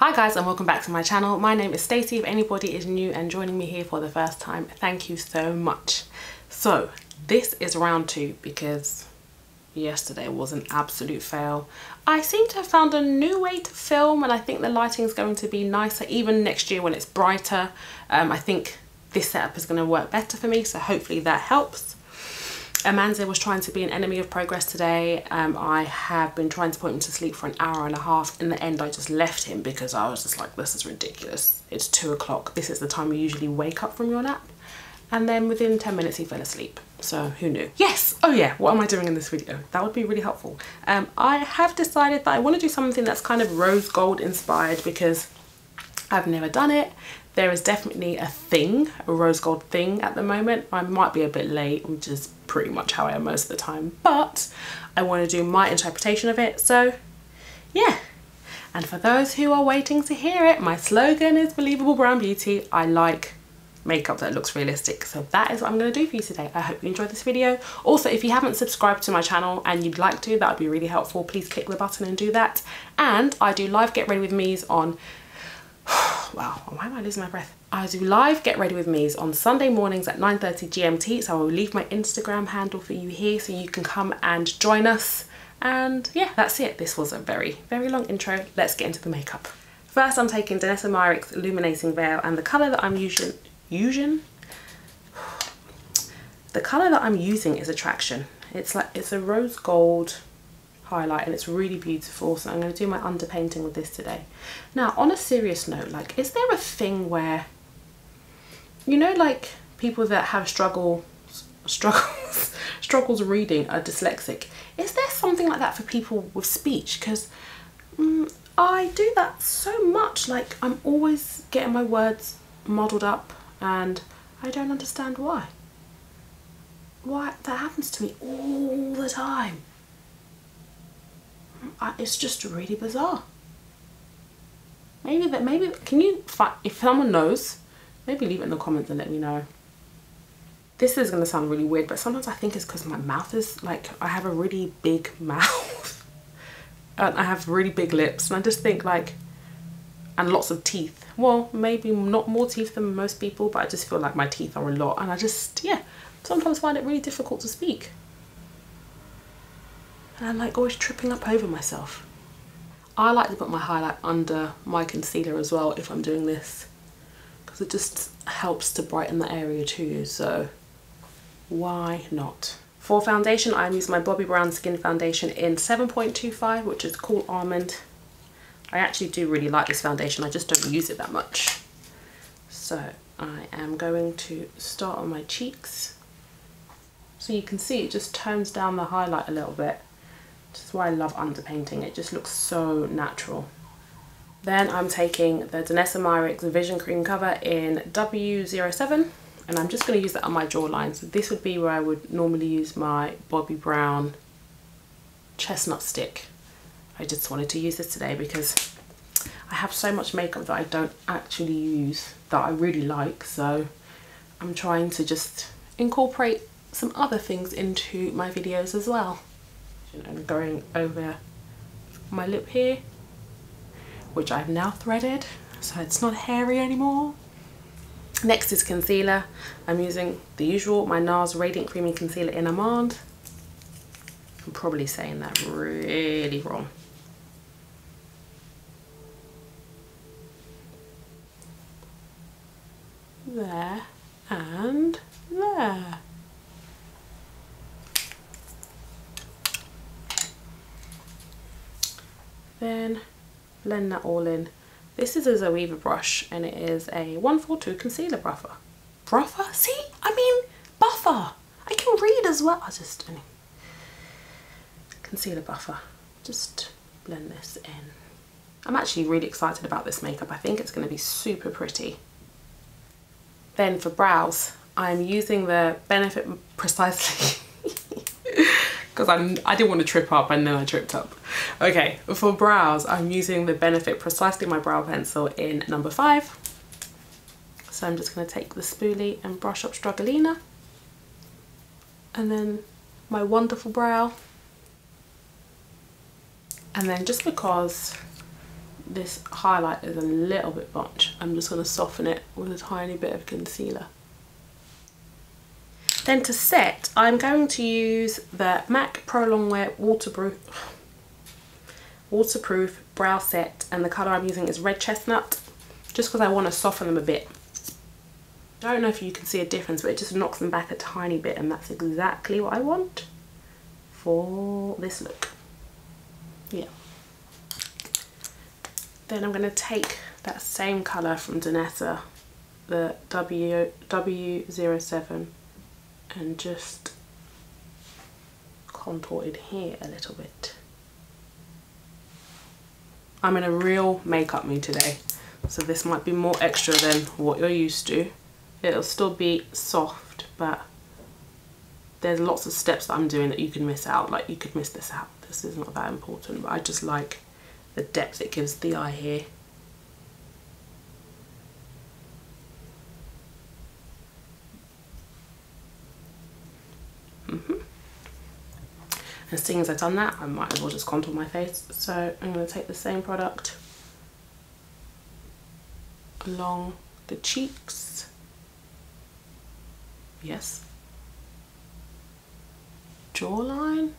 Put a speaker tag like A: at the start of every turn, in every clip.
A: Hi guys and welcome back to my channel. My name is Stacy. If anybody is new and joining me here for the first time, thank you so much. So this is round 2 because yesterday was an absolute fail. I seem to have found a new way to film and I think the lighting is going to be nicer even next year when it's brighter. I think this setup is going to work better for me, so hopefully that helps. Amanda was trying to be an enemy of progress today. I have been trying to put him to sleep for an hour and a half. In the end, I just left him because I was just like, this is ridiculous. It's 2 o'clock. This is the time you usually wake up from your nap. And then within 10 minutes, he fell asleep. So who knew? Yes. Oh yeah. What am I doing in this video? That would be really helpful. I have decided that I want to do something that's kind of rose gold inspired because I've never done it. There is definitely a rose gold thing at the moment. I might be a bit late, which is pretty much how I am most of the time, but I want to do my interpretation of it. So yeah. And for those who are waiting to hear it, my slogan is Believable Brown Beauty. I like makeup that looks realistic. So that is what I'm going to do for you today. I hope you enjoyed this video. Also, if you haven't subscribed to my channel and you'd like to, that would be really helpful. Please click the button and do that. And I do live Get Ready With Me's on wow, why am I losing my breath? I do live Get Ready With Me's on Sunday mornings at 9:30 GMT. So I will leave my Instagram handle for you here so you can come and join us. And yeah, that's it. This was a very, very long intro. Let's get into the makeup. First, I'm taking Danessa Myricks Illuminating Veil, and the colour that I'm using is Attraction. It's a rose gold highlight and it's really beautiful, so I'm going to do my underpainting with this today. Now, on a serious note, like, is there a thing where, you know, like people that have struggles reading, are dyslexic? Is there something like that for people with speech? Because I do that so much. Like, I'm always getting my words muddled up and I don't understand why that happens to me all the time. It's just really bizarre. Maybe can you find, if someone knows, maybe leave it in the comments and let me know. This is going to sound really weird, but sometimes I think it's because my mouth is like, I have a really big mouth and I have really big lips, and I just think like, and lots of teeth. Well, maybe not more teeth than most people, but I just feel like my teeth are a lot, and I just, yeah, sometimes find it really difficult to speak. And I'm like always tripping up over myself. I like to put my highlight under my concealer as well if I'm doing this, because it just helps to brighten the area too, so why not? For foundation, I'm using my Bobbi Brown Skin Foundation in 7.25, which is Cool Almond. I actually do really like this foundation, I just don't use it that much. So I am going to start on my cheeks. So you can see it just tones down the highlight a little bit. Which is why I love underpainting, it just looks so natural. Then I'm taking the Danessa Myricks Vision Cream Cover in W07, and I'm just going to use that on my jawline. So this would be where I would normally use my Bobbi Brown Chestnut Stick. I just wanted to use this today because I have so much makeup that I don't actually use that I really like, so I'm trying to just incorporate some other things into my videos as well. And going over my lip here, which I've now threaded so it's not hairy anymore. Next is concealer. I'm using the usual, my NARS Radiant Creamy Concealer in Amande. I'm probably saying that really wrong. There and there. Then blend that all in. This is a Zoeva brush and it is a 142 concealer buffer. Buffer? See? I mean buffer. I can read as well. Concealer buffer. Just blend this in. I'm actually really excited about this makeup. I think it's going to be super pretty. Then for brows, I'm using the Benefit Precisely because I didn't want to trip up and then I tripped up. Okay, for brows, I'm using the Benefit Precisely My Brow Pencil in number 5. So I'm just going to take the spoolie and brush up Strugglina. And then my wonderful brow. And then just because this highlight is a little bit much. I'm just going to soften it with a tiny bit of concealer. Then to set, I'm going to use the MAC Pro Longwear waterproof brow set, and the colour I'm using is Red Chestnut, just because I want to soften them a bit. I don't know if you can see a difference, but it just knocks them back a tiny bit, and that's exactly what I want for this look. Yeah. Then I'm going to take that same colour from Danessa, the W07, and just contour it here a little bit. I'm in a real makeup mood today, so this might be more extra than what you're used to. It'll still be soft, but there's lots of steps that I'm doing that you can miss out. Like, you could miss this out. This is not that important, but I just like the depth it gives the eye here. And seeing as I've done that, I might as well just contour my face. So I'm going to take the same product along the cheeks. Yes. Jawline.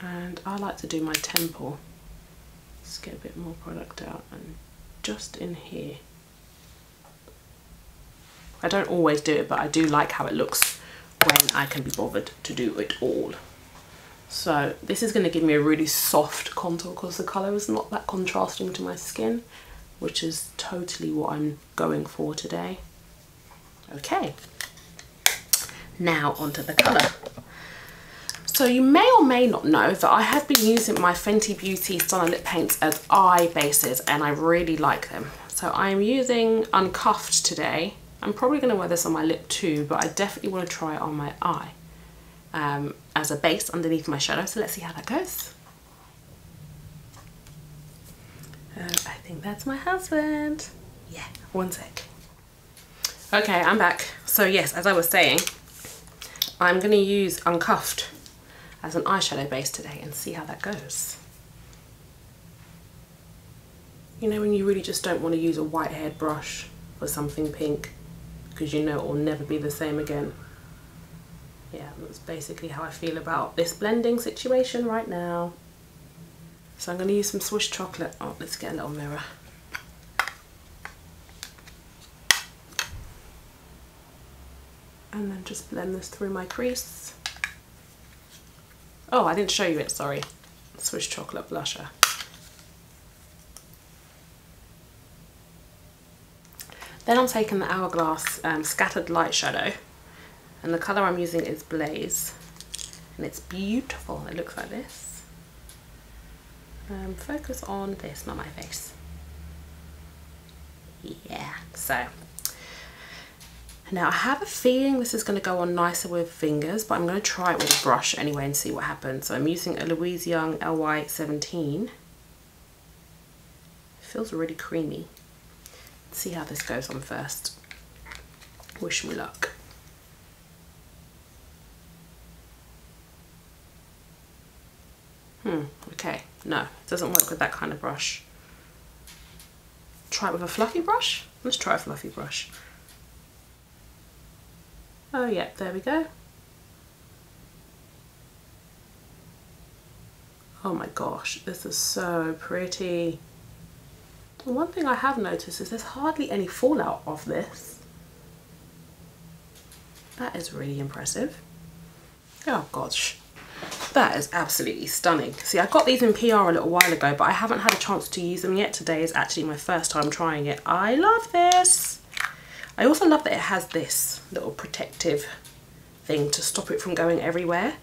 A: And I like to do my temple. Let's get a bit more product out, and just in here. I don't always do it, but I do like how it looks when I can be bothered to do it all. So this is going to give me a really soft contour because the colour is not that contrasting to my skin, which is totally what I'm going for today. Okay, now onto the colour. So you may or may not know that I have been using my Fenty Beauty Stunner Lip Paints as eye bases, and I really like them. So I'm using Uncuffed today. I'm probably going to wear this on my lip too, but I definitely want to try it on my eye as a base underneath my shadow. So let's see how that goes. I think that's my husband. Yeah, one sec. Okay, I'm back. So yes, as I was saying, I'm going to use Uncuffed as an eyeshadow base today and see how that goes. You know when you really just don't want to use a white haired brush for something pink, because you know it will never be the same again. Yeah, that's basically how I feel about this blending situation right now. So I'm going to use some Swiss chocolate. Oh, let's get a little mirror. And then just blend this through my crease. Oh, I didn't show you it, sorry. Swiss chocolate blusher. Then I'm taking the Hourglass Scattered Light Shadow, and the colour I'm using is Blaze, and it's beautiful. It looks like this. Focus on this, not my face. Yeah, so now I have a feeling this is going to go on nicer with fingers, but I'm going to try it with a brush anyway and see what happens. So I'm using a Louise Young LY17. It feels really creamy. Let's see how this goes on first. Wish me luck. Okay, no, it doesn't work with that kind of brush. Try it with a fluffy brush? Let's try a fluffy brush. Oh yeah, there we go. Oh my gosh, this is so pretty. And one thing I have noticed is there's hardly any fallout of this. That is really impressive. Oh gosh, that is absolutely stunning. See, I got these in PR a little while ago, but I haven't had a chance to use them yet. Today is actually my first time trying it. I love this. I also love that it has this little protective thing to stop it from going everywhere.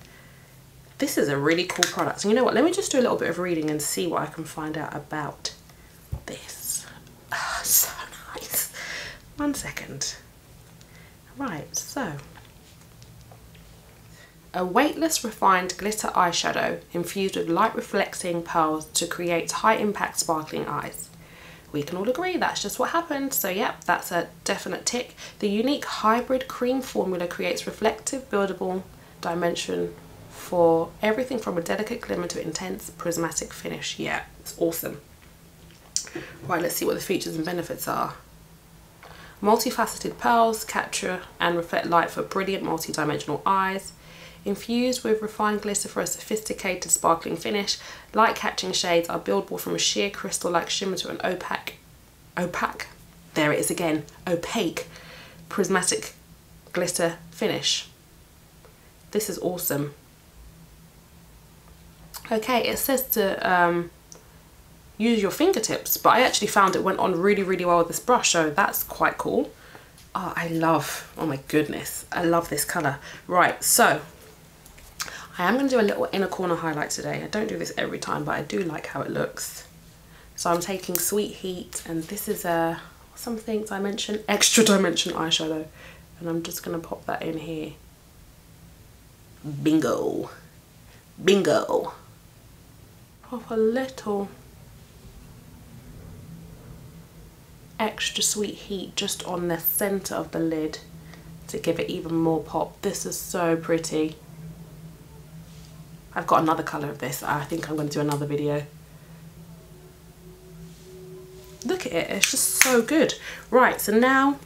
A: This is a really cool product. And you know what, let me just do a little bit of reading and see what I can find out about this. Oh, so nice. 1 second. Right, so a weightless refined glitter eyeshadow infused with light reflecting pearls to create high impact sparkling eyes. We can all agree that's just what happened, so yep, that's a definite tick. The unique hybrid cream formula creates reflective buildable dimension for everything from a delicate glimmer to intense prismatic finish. Yeah, it's awesome. Right, let's see what the features and benefits are. Multifaceted pearls capture and reflect light for brilliant multi-dimensional eyes. Infused with refined glitter for a sophisticated sparkling finish, light-catching shades are buildable from a sheer crystal-like shimmer to an opaque, there it is again, opaque prismatic glitter finish. This is awesome. Okay, it says to use your fingertips, but I actually found it went on really, really well with this brush, so that's quite cool. Oh, oh my goodness, I love this colour. Right, so I am going to do a little inner corner highlight today. I don't do this every time, but I do like how it looks. So I'm taking Sweet Heat, and this is a extra dimension eyeshadow, and I'm just going to pop that in here. Bingo, bingo. Pop a little extra Sweet Heat just on the center of the lid to give it even more pop. This is so pretty. I've got another colour of this. I think I'm going to do another video. Look at it, it's just so good. Right, so now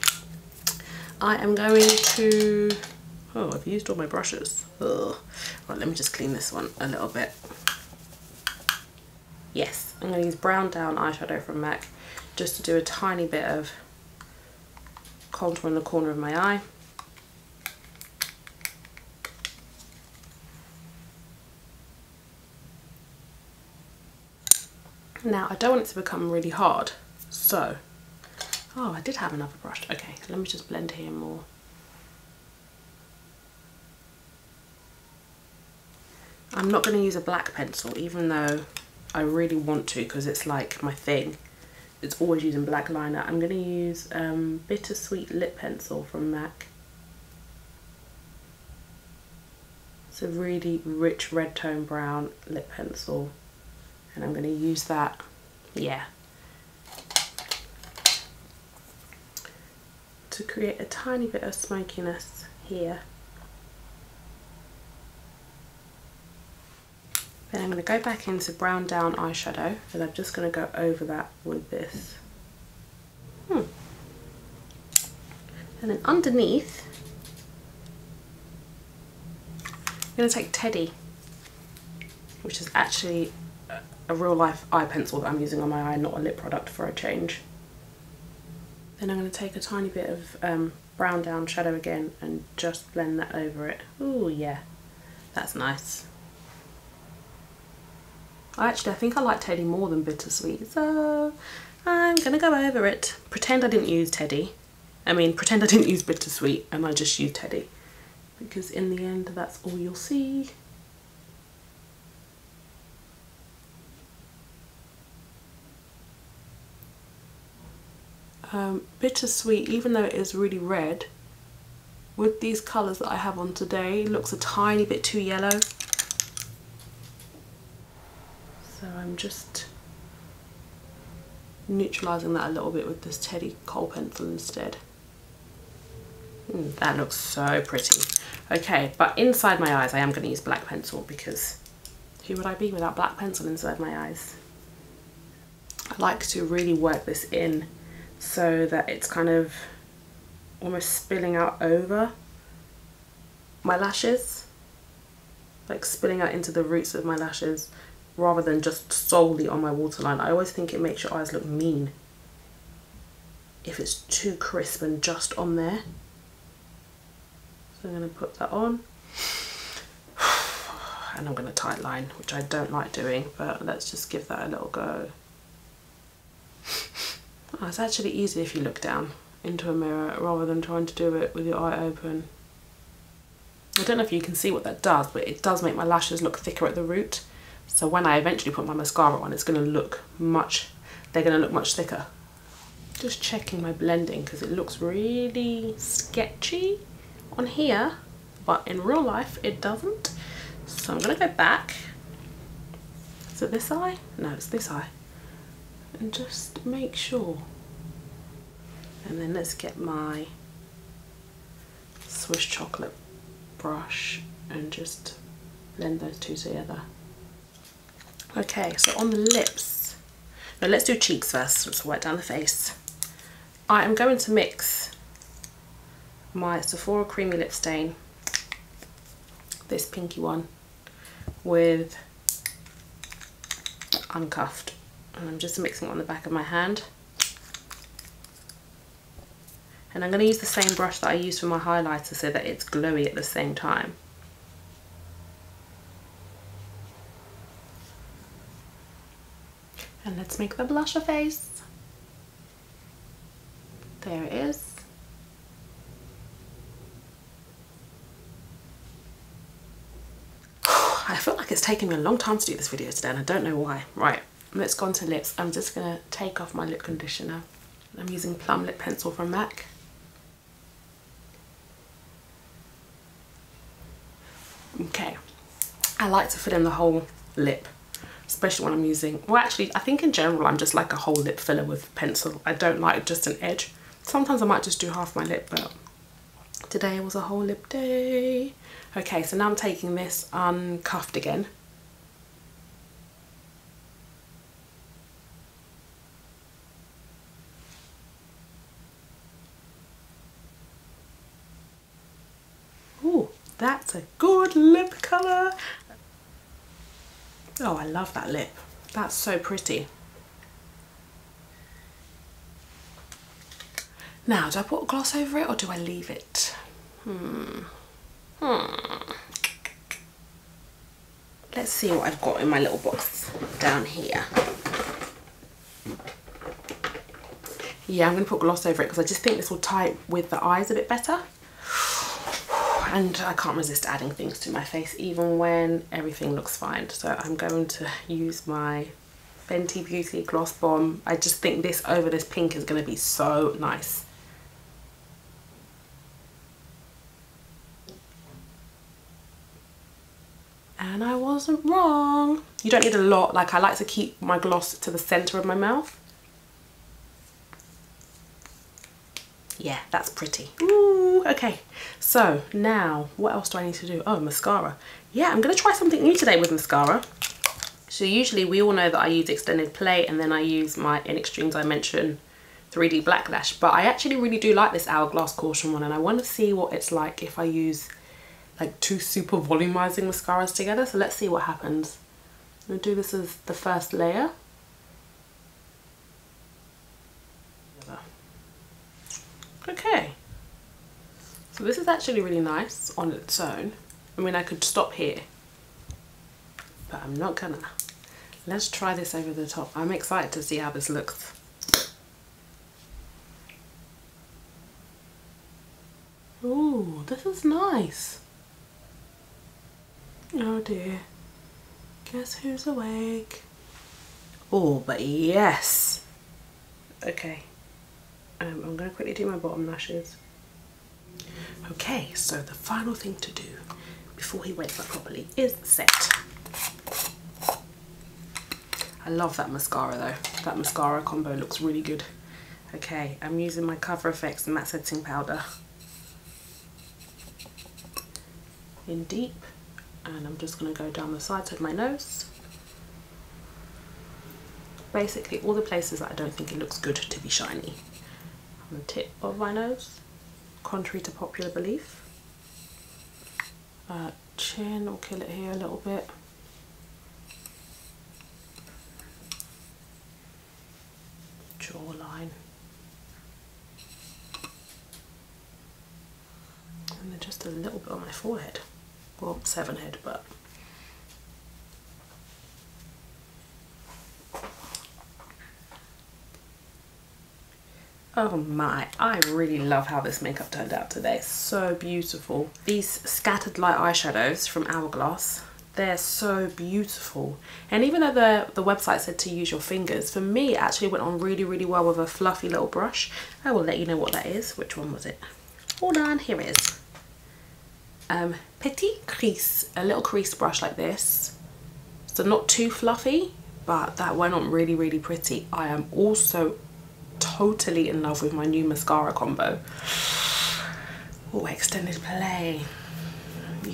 A: I am going to, oh, I've used all my brushes. Ugh. Right, let me just clean this one a little bit. Yes, I'm going to use Brown Down eyeshadow from MAC just to do a tiny bit of contour in the corner of my eye. Now, I don't want it to become really hard, so, oh, I did have another brush. Okay, let me just blend here more. I'm not going to use a black pencil, even though I really want to, because it's like my thing. It's always using black liner. I'm going to use Bittersweet Lip Pencil from MAC. It's a really rich red tone brown lip pencil. And I'm going to use that, yeah, to create a tiny bit of smokiness here. Then I'm going to go back into Brown Down eyeshadow, and I'm just going to go over that with this. And then underneath, I'm going to take Teddy, which is actually a real life eye pencil that I'm using on my eye, not a lip product for a change. Then I'm going to take a tiny bit of Brown Down shadow again and just blend that over it. Ooh, yeah, that's nice. I think I like Teddy more than Bittersweet, so I'm going to go over it. Pretend I didn't use Teddy. Pretend I didn't use Bittersweet and I just used Teddy, because in the end that's all you'll see. Bittersweet, even though it is really red, with these colours that I have on today, it looks a tiny bit too yellow. So I'm just neutralising that a little bit with this Teddy kohl pencil instead. That looks so pretty. Okay, but inside my eyes I am going to use black pencil, because who would I be without black pencil inside my eyes? I like to really work this in so that it's kind of almost spilling out over my lashes, like spilling out into the roots of my lashes rather than just solely on my waterline. I always think it makes your eyes look mean if it's too crisp and just on there. So I'm going to put that on and I'm going to tight line, which I don't like doing, but let's just give that a little go. Oh, it's actually easier if you look down into a mirror rather than trying to do it with your eye open. I don't know if you can see what that does, but it does make my lashes look thicker at the root. So when I eventually put my mascara on, it's going to look much thicker. Just checking my blending, because it looks really sketchy on here, but in real life it doesn't. So I'm going to go back. Is it this eye? No, it's this eye. And just make sure. And then let's get my Swiss chocolate brush and just blend those two together. Okay, so on the lips, now let's do cheeks first. Let's wipe down the face. I am going to mix my Sephora Creamy Lip Stain, this pinky one, with Uncuffed, and I'm just mixing it on the back of my hand. And I'm going to use the same brush that I used for my highlighter so that it's glowy at the same time. And let's make the blusher face. There it is. I feel like it's taken me a long time to do this video today and I don't know why. Right, let's go on to lips. I'm just going to take off my lip conditioner. I'm using Plum Lip Pencil from MAC. Okay, I like to fill in the whole lip, especially when I'm using, well actually I think in general I'm just like a whole lip filler with pencil. I don't like just an edge. Sometimes I might just do half my lip, but today was a whole lip day. Okay, so now I'm taking this Uncuffed again. Ooh, that's a good lip colour. Oh, I love that lip. That's so pretty. Now, do I put a gloss over it or do I leave it? Let's see what I've got in my little box down here. Yeah, I'm going to put gloss over it because I just think this will tie with the eyes a bit better. And I can't resist adding things to my face even when everything looks fine. So I'm going to use my Fenty Beauty Gloss Bomb. I just think this over this pink is going to be so nice. And I wasn't wrong. You don't need a lot. Like, I like to keep my gloss to the center of my mouth. Yeah, that's pretty. Ooh, okay. So now, what else do I need to do? Oh, mascara. Yeah, I'm gonna try something new today with mascara. So usually we all know that I use Extended Play and then I use my In Extreme Dimension 3D Black Lash. But I actually really do like this Hourglass Caution one and I want to see what it's like if I use like two super volumizing mascaras together. So let's see what happens. I'm gonna do this as the first layer. Okay, so this is actually really nice on its own. I mean, I could stop here, but I'm not gonna. Let's try this over the top. I'm excited to see how this looks. Ooh, this is nice. Oh dear, guess who's awake? Oh, but yes. Okay. I'm going to quickly do my bottom lashes. Okay, so the final thing to do before he wakes up properly is set. I love that mascara though. That mascara combo looks really good. Okay, I'm using my Cover FX matte setting powder in deep, and I'm just going to go down the sides of my nose. Basically all the places that I don't think it looks good to be shiny. On the tip of my nose, contrary to popular belief. Chin, I'll kill it here a little bit. Jawline. And then just a little bit on my forehead. Well, 7 head, but oh my, I really love how this makeup turned out today. So beautiful. These Scattered Light eyeshadows from Hourglass, they're so beautiful. And even though the website said to use your fingers, for me it actually went on really, really well with a fluffy little brush. I will let you know what that is. Which one was it? Hold on, here it is. Petit crease, a little crease brush like this. So not too fluffy, but that went on really, really pretty. I am also totally in love with my new mascara combo. Oh, Extended Play.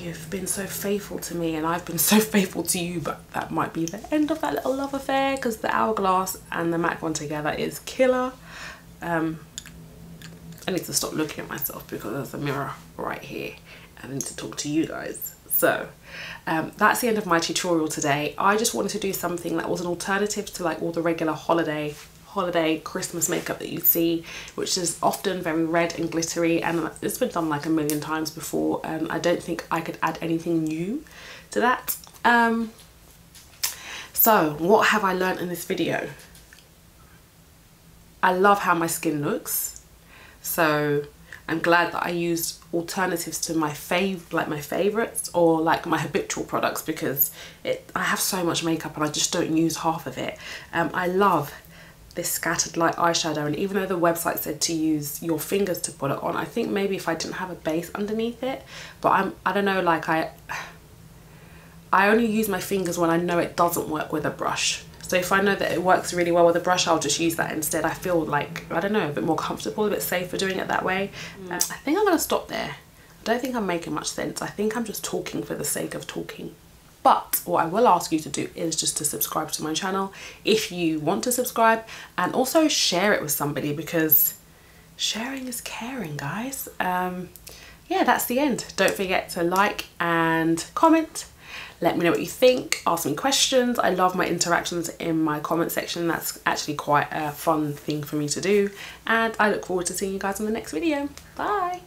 A: you've been so faithful to me and I've been so faithful to you, but that might be the end of that little love affair because the Hourglass and the MAC one together is killer. I need to stop looking at myself because there's a mirror right here. I need to talk to you guys. So that's the end of my tutorial today. I just wanted to do something that was an alternative to like all the regular holiday Christmas makeup that you see, which is often very red and glittery, and it's been done like a million times before. I don't think I could add anything new to that. So what have I learned in this video? I love how my skin looks, so I'm glad that I used alternatives to my favorites or like my habitual products, because I have so much makeup and I just don't use half of it. I love this scattered light eyeshadow, and even though the website said to use your fingers to put it on, I think maybe if I didn't have a base underneath it, but I don't know, like I only use my fingers when I know it doesn't work with a brush. So if I know that it works really well with a brush, I'll just use that instead. I feel like, I don't know, a bit more comfortable, a bit safer doing it that way. I think I'm gonna stop there. I don't think I'm making much sense. I think I'm just talking for the sake of talking. But what I will ask you to do is just to subscribe to my channel if you want to subscribe, and also share it with somebody, because sharing is caring, guys. Yeah, that's the end. Don't forget to like and comment. Let me know what you think. Ask me questions. I love my interactions in my comment section. That's actually quite a fun thing for me to do. And I look forward to seeing you guys in the next video. Bye.